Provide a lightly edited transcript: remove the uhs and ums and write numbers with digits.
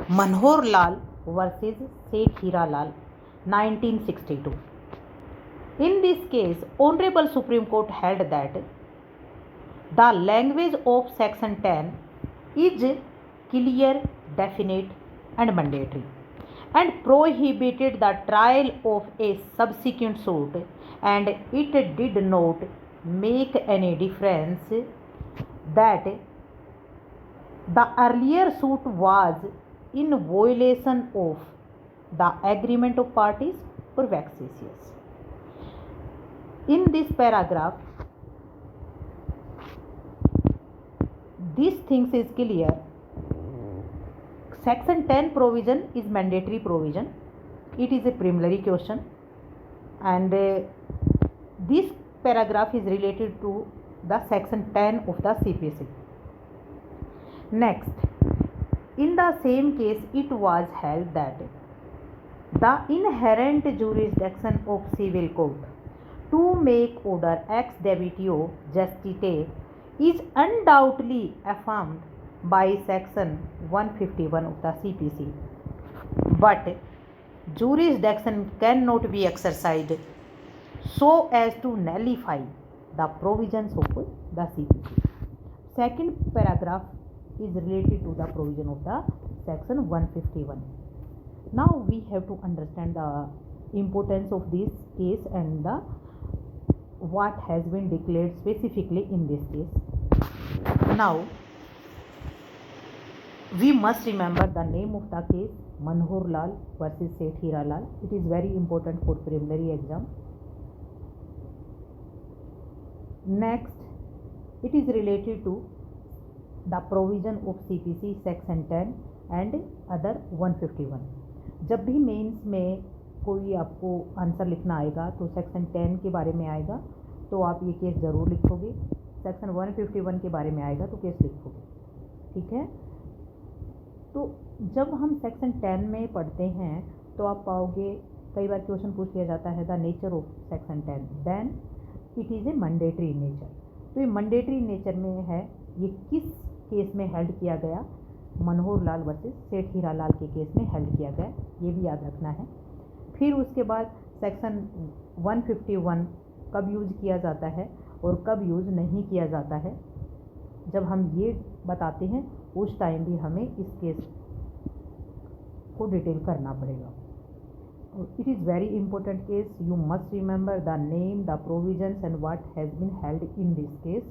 Manohar Lal versus Seth Hiralal, 1962. In this case, Honorable Supreme Court held that the language of Section 10 is clear, definite, and mandatory, and prohibited the trial of a subsequent suit, and it did not make any difference that the earlier suit was in violation of the agreement of parties or vexatious. In this paragraph, these things is clear. Section 10 provision is mandatory provision. It is a preliminary question, and this paragraph is related to the section 10 of the CPC. Next, in the same case, it was held that the inherent jurisdiction of civil court to make order ex debitio justitiae is undoubtedly affirmed by section 151 of the CPC, but jurisdiction cannot be exercised so as to nullify the provisions of the CPC. Second paragraph is related to the provision of the section 151. Now we have to understand the importance of this case and the what has been declared specifically in this case. Now we must remember the name of the case, Manohar Lal versus Seth Hiralal. It is very important for preliminary exam. Next, it is related to the provision of CPC section 10 and other 151. जब भी mains में कोई आपको answer लिखना आएगा तो section 10 के बारे में आएगा तो आप ये केस ज़रूर लिखोगे, सेक्शन 151 के बारे में आएगा तो केस लिखोगे, ठीक है। तो जब हम सेक्शन 10 में पढ़ते हैं तो आप पाओगे कई बार क्वेश्चन पूछ लिया जाता है the nature of section 10, then it is a mandatory nature. तो ये मैंडेटरी नेचर में है, ये किस केस में हेल्ड किया गया, मनोहर लाल वर्सेस सेठ हीरालाल के केस में हेल्ड किया गया, ये भी याद रखना है। फिर उसके बाद सेक्शन 151 कब यूज़ किया जाता है और कब यूज़ नहीं किया जाता है, जब हम ये बताते हैं उस टाइम भी हमें इस केस को डिटेल करना पड़ेगा। It is very important case, you must remember the name, the provisions and what has been held in this case.